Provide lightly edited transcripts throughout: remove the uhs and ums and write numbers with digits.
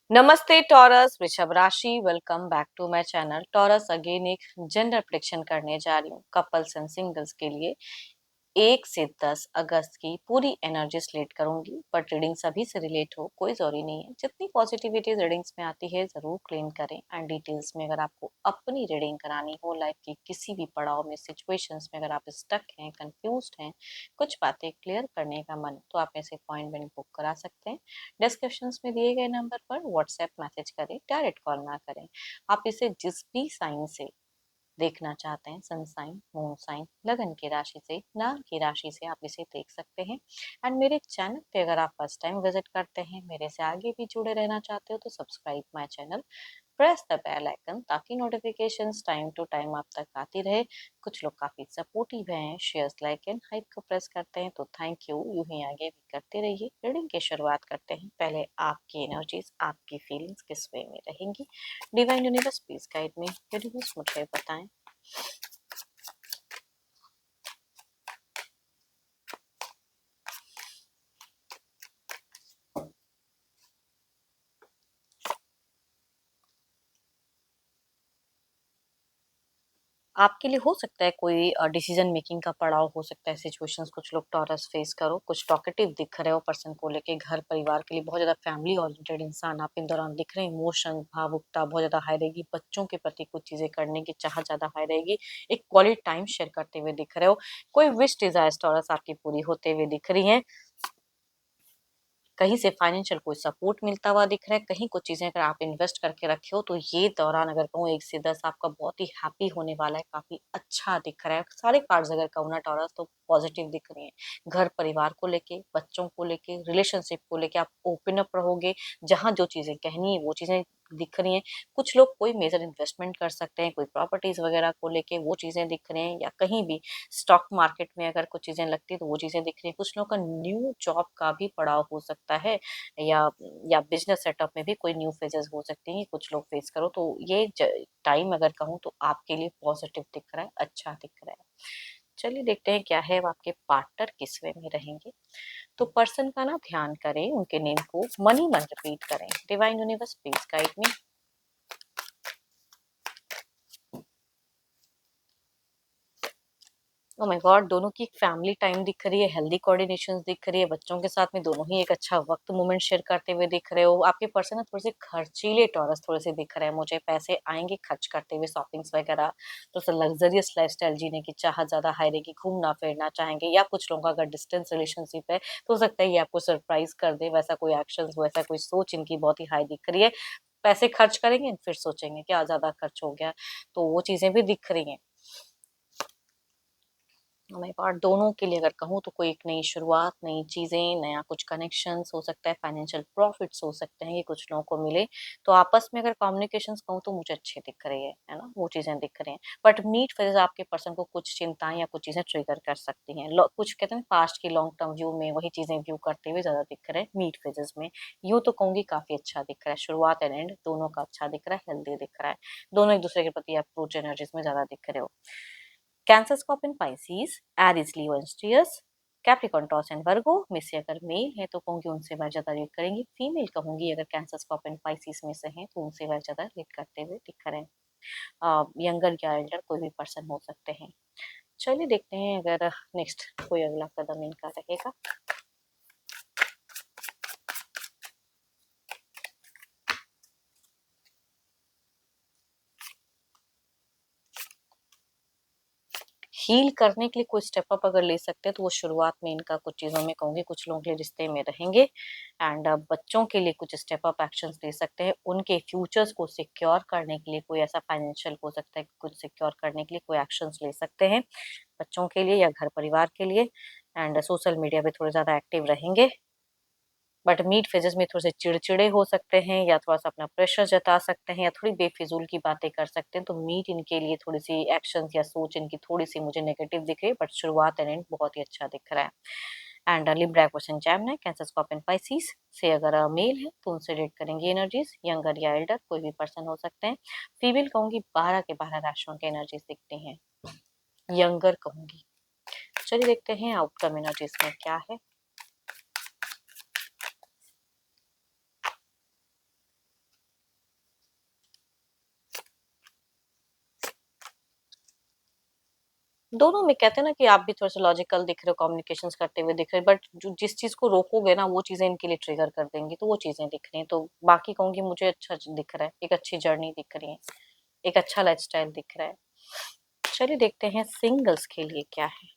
नमस्ते टॉरस, वृषभ राशि। Welcome back to my channel. Taurus again एक जेंडर प्रेडिक्शन करने जा रही हूँ कपल्स एंड सिंगल्स के लिए। 1 से 10 अगस्त की पूरी एनर्जी स्लेट करूंगी, बट रीडिंग सभी से रिलेट हो, कोई जरूरी नहीं है। जितनी पॉजिटिविटी रीडिंग्स में आती है जरूर क्लेम करें। एंड डिटेल्स में अगर आपको अपनी रीडिंग करानी हो लाइफ की किसी भी पड़ाव में, सिचुएशंस में, अगर आप स्टक हैं, कंफ्यूज्ड हैं, कुछ बातें क्लियर करने का मन, तो आप ऐसे अपॉइंटमेंट बुक करा सकते हैं। डिस्क्रिप्शन में दिए गए नंबर पर व्हाट्सएप मैसेज करें, डायरेक्ट कॉल ना करें। आप इसे जिस भी साइन से देखना चाहते हैं, सन साइन, मून साइन, लगन की राशि से, नाम की राशि से आप इसे देख सकते हैं। एंड मेरे चैनल पे अगर आप फर्स्ट टाइम विजिट करते हैं, मेरे से आगे भी जुड़े रहना चाहते हो, तो subscribe my channel, press the bell icon, ताकि नोटिफिकेशंस टाइम टू टाइम आप तक आती रहे। कुछ लोग काफी सपोर्टिव हैं, शेयर्स, लाइक एंड हाइप को प्रेस करते हैं, तो थैंक यू। यूं ही आगे भी करते रहिए। रीडिंग की शुरुआत करते हैं। पहले आपकी एनर्जीज, आपकी फीलिंग्स किस वे में रहेंगी। डिवाइन यूनिवर्स प्लीज गाइड में। यूनिवर्स मुझे बताएं। आपके लिए हो सकता है कोई डिसीजन मेकिंग का पड़ाव हो सकता है, सिचुएशंस कुछ लोग टॉरस फेस करो, कुछ टॉकेटिव दिख रहे हो पर्सन को लेके, घर परिवार के लिए बहुत ज्यादा फैमिली ओरिएंटेड इंसान आप इन दौरान दिख रहे हैं। इमोशन, भावुकता बहुत ज्यादा हाई रहेगी। बच्चों के प्रति कुछ चीजें करने की चाह ज्यादा हाई रहेगी। एक क्वालिटी टाइम शेयर करते हुए दिख रहे हो। कोई विश डिजायर्स टॉरस आपकी पूरी होते हुए दिख रही है। कहीं से फाइनेंशियल कोई सपोर्ट मिलता हुआ दिख रहा है। कहीं कुछ चीजें अगर आप इन्वेस्ट करके रखे हो, तो ये दौरान अगर कहूँ 1 से 10 आपका बहुत ही हैप्पी होने वाला है। काफी अच्छा दिख रहा है। सारे कार्ड्स अगर कहूँ ना टॉरस, तो पॉजिटिव दिख रही है। घर परिवार को लेके, बच्चों को लेके, रिलेशनशिप को लेके आप ओपन अप रहोगे। जहां जो चीजें कहनी है वो चीजें दिख रही हैं। कुछ लोग कोई मेजर इन्वेस्टमेंट कर सकते हैं, कोई प्रॉपर्टीज वगैरह को लेके वो चीजें दिख रही हैं, या कहीं भी स्टॉक मार्केट में अगर कुछ चीजें लगती है तो वो चीजें दिख रही हैं। कुछ लोगों का न्यू जॉब का भी पड़ाव हो सकता है, या बिजनेस सेटअप में भी कोई न्यू फेजेस हो सकती हैं। कुछ लोग फेस करो, तो ये टाइम अगर कहूँ तो आपके लिए पॉजिटिव दिख रहा है, अच्छा दिख रहा है। चलिए देखते हैं क्या है। अब आपके पार्टनर किस वे में रहेंगे। तो पर्सन का ना ध्यान करें, उनके नेम को मनी मन रिपीट करें। Divine universe please guide me. Oh my God, दोनों की एक फैमिली टाइम दिख रही है, हेल्दी कोऑर्डिनेशन दिख रही है। बच्चों के साथ में दोनों ही एक अच्छा वक्त मोमेंट शेयर करते हुए दिख रहे हो। आपके पर्सन ना थोड़े से खर्चीले टॉरस थोड़े से दिख रहे हैं मुझे। पैसे आएंगे खर्च करते हुए, शॉपिंग्स वगैरह, तो लग्जरियस लाइफस्टाइल जीने की चाह ज्यादा हाई रहेगी। घूमना फिरना चाहेंगे, या कुछ लोगों का अगर डिस्टेंस रिलेशनशिप है तो हो सकता है ये आपको सरप्राइज कर दे। वैसा कोई एक्शन, वैसा कोई सोच इनकी बहुत ही हाई दिख रही है। पैसे खर्च करेंगे, फिर सोचेंगे क्या ज्यादा खर्च हो गया, तो वो चीजें भी दिख रही हैं। हमारे पार्ट दोनों के लिए अगर कहूँ तो कोई एक नई शुरुआत, नई चीजें, नया कुछ कनेक्शंस हो सकता है, फाइनेंशियल प्रॉफिट्स हो सकते हैं, ये कुछ लोगों को मिले। तो आपस में अगर कम्युनिकेशंस कहूँ तो मुझे अच्छी दिख रही है ना, वो चीजें दिख रही हैं। बट मीट फेजेस आपके पर्सन को कुछ चिंताएं या कुछ चीजें ट्रिगर कर सकती हैं। कुछ कहते हैं पास्ट की लॉन्ग टर्म व्यू में वही चीजें व्यू करते हुए ज्यादा दिख रहे हैं मीट फेजेस में। यूं तो कहूंगी काफी अच्छा दिख रहा है। शुरुआत एंड एंड दोनों का अच्छा दिख रहा है, हेल्दी दिख रहा है। दोनों एक दूसरे के प्रति अप्रोच एनर्जीज में ज्यादा दिख रहे हो। Cancer, Scorpion, Pisces, Aries, Leo and Steers, Capricorn, Taurus and Virgo में से अगर मेल है तो कहूंगी उनसे वह ज्यादा रेट करेंगी। फीमेल कहूंगी अगर कैंसर, स्कॉर्पियन, पाइसेस में से हैं तो उनसे वह ज्यादा रेट करते हुए दिख रहे हैं। यंगर या एल्डर कोई भी पर्सन हो सकते हैं। चलिए देखते हैं अगर नेक्स्ट कोई अगला कदम इनका रहेगा। हील करने के लिए कोई स्टेप अप अगर ले सकते हैं तो वो शुरुआत में इनका कुछ चीज़ों में कहूँगी कुछ लोगों के लिए रिश्ते में रहेंगे। एंड बच्चों के लिए कुछ स्टेप अप एक्शंस ले सकते हैं। उनके फ्यूचर्स को सिक्योर करने के लिए कोई ऐसा फाइनेंशियल हो सकता है कि कुछ सिक्योर करने के लिए कोई एक्शंस ले सकते हैं बच्चों के लिए या घर परिवार के लिए। एंड सोशल मीडिया पे थोड़े ज़्यादा एक्टिव रहेंगे। बट मीट फेजेस में थोड़े से चिड़चिड़े हो सकते हैं, या थोड़ा सा अपना प्रेशर जता सकते हैं, या थोड़ी बेफिजूल की बातें कर सकते हैं। तो मीट इनके लिए थोड़ी सी एक्शंस या सोच इनकी थोड़ी सी मुझे नेगेटिव दिख रही है, बट शुरुआत एंड एंड बहुत ही अच्छा दिख रहा है। And Libra, question, Jaimini, cancer, Scorpion, Pisces से अगर मेल है तो उनसे रेट करेंगे एनर्जीज। यंगर या एल्डर कोई भी पर्सन हो सकते हैं। फीमेल कहूंगी 12 के 12 राशियों की एनर्जीज दिखती हैं। यंगर कहूंगी। चलिए देखते हैं आउटकम एनर्जीज में क्या है। दोनों में कहते हैं ना कि आप भी थोड़ा सा लॉजिकल दिख रहे हो, कम्युनिकेशंस करते हुए दिख रहे हो, बट जो जिस चीज को रोकोगे ना वो चीजें इनके लिए ट्रिगर कर देंगी, तो वो चीजें दिख रही हैं। तो बाकी कहूंगी मुझे अच्छा दिख रहा है, एक अच्छी जर्नी दिख रही है, एक अच्छा लाइफस्टाइल दिख रहा है। चलिए देखते हैं सिंगल्स के लिए क्या है।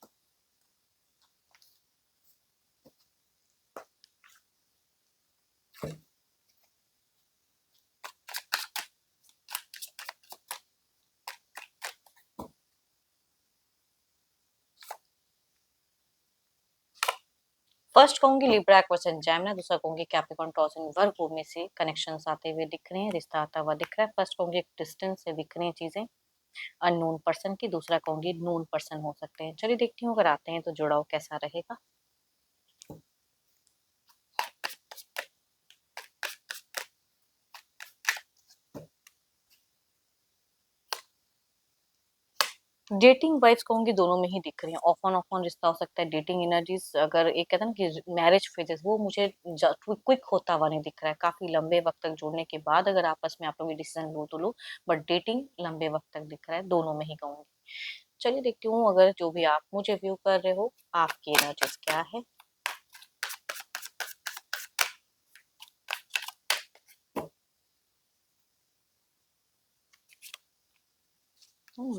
फर्स्ट कहूंगी लिब्रा एक्वेरियस जेमिनी, दूसरा कहूंगी कैप्रिकॉर्न टॉरस एंड वर्गो में से कनेक्शंस आते हुए दिख रहे हैं, रिश्ता आता हुआ दिख रहा है। फर्स्ट कहूंगी एक डिस्टेंस से दिख रही हैं चीजें अननोन पर्सन की, दूसरा कहूंगी नोन पर्सन हो सकते हैं। चलिए देखती हूँ अगर आते हैं तो जुड़ाव कैसा रहेगा। डेटिंग वाइब्स कहूंगी दोनों में ही दिख रही है, ऑफ ऑन रिश्ता हो सकता है। डेटिंग एनर्जीज अगर एक कहते हैं ना कि मैरिज फेजेस, वो मुझे क्विक होता हुआ नहीं दिख रहा है। काफी लंबे वक्त तक जुड़ने के बाद अगर आपस में आप लोग डिसीजन लो तो लो, बट डेटिंग लंबे वक्त तक दिख रहा है, दोनों में ही कहूंगी। चलिए देखती हूँ अगर जो भी आप मुझे व्यू कर रहे हो आपकी एनर्जीज क्या है।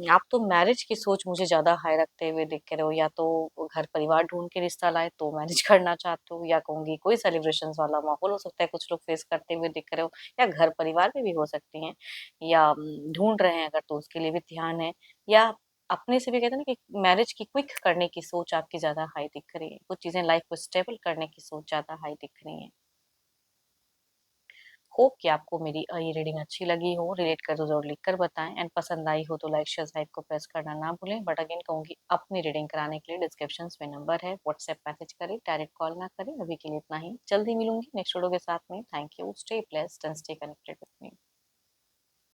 आप तो मैरिज की सोच मुझे ज्यादा हाई रखते हुए दिख रहे हो, या तो घर परिवार ढूंढ के रिश्ता लाए तो मैरिज करना चाहते हो, या कहूंगी कोई सेलिब्रेशन वाला माहौल हो सकता है, कुछ लोग फेस करते हुए दिख रहे हो, या घर परिवार में भी हो सकती हैं, या ढूंढ रहे हैं अगर तो उसके लिए भी ध्यान है, या अपने से भी कहते हैं ना कि मैरिज की क्विक करने की सोच आपकी ज्यादा हाई दिख रही है, कुछ चीजें लाइफ को स्टेबल करने की सोच ज्यादा हाई दिख रही है। होप कि आपको मेरी ये रीडिंग अच्छी लगी हो, रिलेट कर तो जरूर लिख कर बताएं, एंड पसंद आई हो तो लाइक शेयर साइट को प्रेस करना ना भूलें। बट अगेन कहूंगी अपनी रीडिंग कराने के लिए डिस्क्रिप्शन में नंबर है, व्हाट्सएप मैसेज करें, डायरेक्ट कॉल ना करें। अभी के लिए इतना ही, जल्दी मिलूंगी नेक्स्ट वीडियो के साथ में। Thank you, stay blessed and stay connected with me.